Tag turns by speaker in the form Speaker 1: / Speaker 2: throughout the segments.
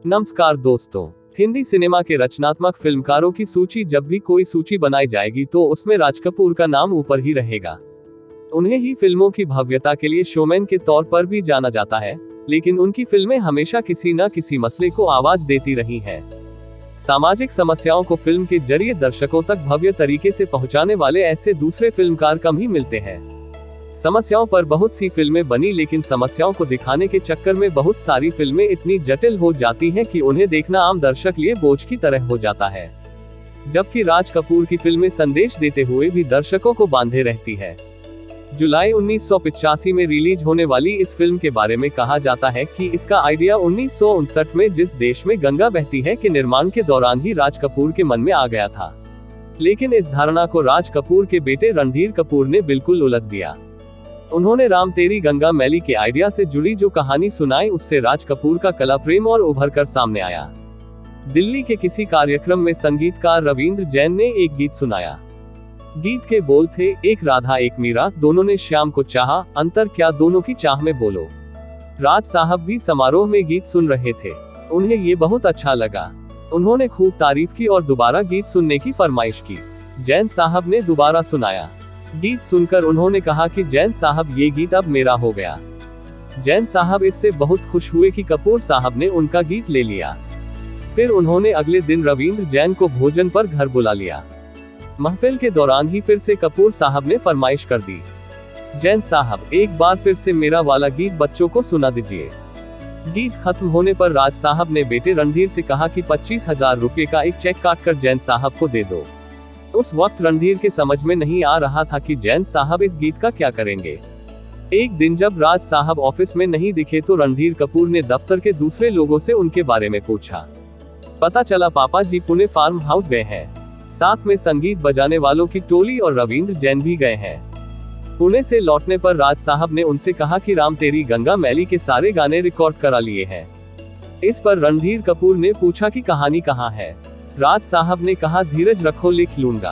Speaker 1: नमस्कार दोस्तों, हिंदी सिनेमा के रचनात्मक फिल्मकारों की सूची जब भी कोई सूची बनाई जाएगी तो उसमें राज कपूर का नाम ऊपर ही रहेगा। उन्हें ही फिल्मों की भव्यता के लिए शोमैन के तौर पर भी जाना जाता है, लेकिन उनकी फिल्में हमेशा किसी न किसी मसले को आवाज देती रही हैं। सामाजिक समस्याओं को फिल्म के जरिए दर्शकों तक भव्य तरीके से पहुंचाने वाले ऐसे दूसरे फिल्मकार कम ही मिलते हैं। समस्याओं पर बहुत सी फिल्में बनी, लेकिन समस्याओं को दिखाने के चक्कर में बहुत सारी फिल्में इतनी जटिल हो जाती हैं कि उन्हें देखना आम दर्शक लिए बोझ की तरह हो जाता है। जबकि राज कपूर की फिल्में संदेश देते हुए भी दर्शकों को बांधे रहती है। जुलाई 1985 में रिलीज होने वाली इस फिल्म के बारे में कहा जाता है कि इसका आइडिया 1959 में जिस देश में गंगा बहती है के निर्माण के दौरान ही राज कपूर के मन में आ गया था। लेकिन इस धारणा को राज कपूर के बेटे रणधीर कपूर ने बिल्कुल उलट दिया। उन्होंने राम तेरी गंगा मैली के आइडिया से जुड़ी जो कहानी सुनाई, उससे राज कपूर का कला प्रेम और उभर कर सामने आया। दिल्ली के किसी कार्यक्रम में संगीतकार रविंद्र जैन ने एक गीत सुनाया। गीत के बोल थे, एक राधा एक मीरा, दोनों ने श्याम को चाहा, अंतर क्या दोनों की चाह में बोलो। राज साहब भी समारोह में गीत सुन रहे थे। उन्हें ये बहुत अच्छा लगा। उन्होंने खूब तारीफ की और दोबारा गीत सुनने की फरमाइश की। जैन साहब ने दोबारा सुनाया। गीत सुनकर उन्होंने कहा कि जैन साहब, ये गीत अब मेरा हो गया। जैन साहब इससे बहुत खुश हुए कि कपूर साहब ने उनका गीत ले लिया। फिर उन्होंने अगले दिन रविंद्र जैन को भोजन पर घर बुला लिया। महफिल के दौरान ही फिर से कपूर साहब ने फरमाइश कर दी, जैन साहब, एक बार फिर से मेरा वाला गीत बच्चों को सुना दीजिए। गीत खत्म होने पर राज साहब ने बेटे रणधीर से कहा कि 25,000 रुपए का एक चेक काटकर जैन साहब को दे दो। उस वक्त रणधीर के समझ में नहीं आ रहा था कि जैन साहब इस गीत का क्या करेंगे। एक दिन जब राज साहब ऑफिस में नहीं दिखे तो रणधीर कपूर ने दफ्तर के दूसरे लोगों से उनके बारे में पूछा। पता चला पापा जी पुणे फार्म हाउस गए हैं। साथ में संगीत बजाने वालों की टोली और रविंद्र जैन भी गए हैं। पुणे से लौटने पर राज साहब ने उनसे कहा कि राम तेरी गंगा मैली के सारे गाने रिकॉर्ड करा लिए हैं। इस पर रणधीर कपूर ने पूछा कि कहानी कहाँ है। राज साहब ने कहा, धीरज रखो, लिख लूंगा।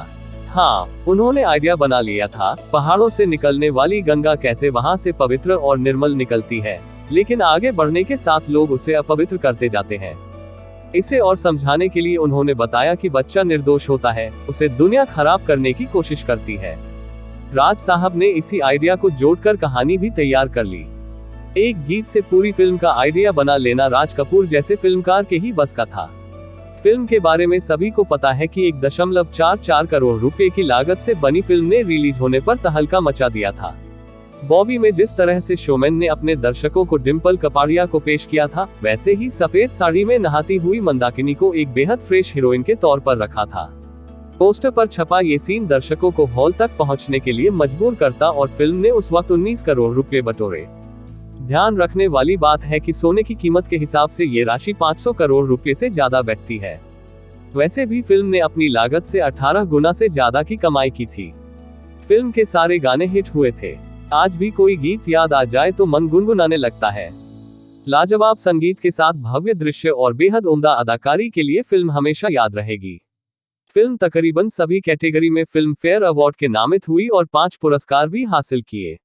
Speaker 1: हाँ, उन्होंने आइडिया बना लिया था, पहाड़ों से निकलने वाली गंगा कैसे वहां से पवित्र और निर्मल निकलती है, लेकिन आगे बढ़ने के साथ लोग उसे अपवित्र करते जाते हैं। इसे और समझाने के लिए उन्होंने बताया कि बच्चा निर्दोष होता है, उसे दुनिया खराब करने की कोशिश करती है। राज साहब ने इसी आइडिया को जोड़कर कहानी भी तैयार कर ली। एक गीत से पूरी फिल्म का आइडिया बना लेना राज कपूर जैसे फिल्मकार के ही बस का था। फिल्म के बारे में सभी को पता है कि 1.44 करोड़ रुपए की लागत से बनी फिल्म ने रिलीज होने पर तहलका मचा दिया था। बॉबी में जिस तरह से शोमैन ने अपने दर्शकों को डिम्पल कपाड़िया को पेश किया था, वैसे ही सफेद साड़ी में नहाती हुई मंदाकिनी को एक बेहद फ्रेश हीरोइन के तौर पर रखा था। पोस्टर पर छपा ये सीन दर्शकों को हॉल तक पहुंचने के लिए मजबूर करता और फिल्म ने उस वक्त 19 करोड़ रुपए बटोरे। ध्यान रखने वाली बात है कि सोने की कीमत के हिसाब से ये राशि 500 करोड़ रुपए से ज्यादा बैठती है। वैसे भी फिल्म ने अपनी लागत से 18 गुना से ज्यादा की कमाई की थी। फिल्म के सारे गाने हिट हुए थे। आज भी कोई गीत याद आ जाए तो मन गुनगुनाने लगता है। लाजवाब संगीत के साथ भव्य दृश्य और बेहद उम्दा अदाकारी के लिए फिल्म हमेशा याद रहेगी। फिल्म तकरीबन सभी कैटेगरी में फिल्म फेयर अवार्ड के नामित हुई और 5 पुरस्कार भी हासिल किए।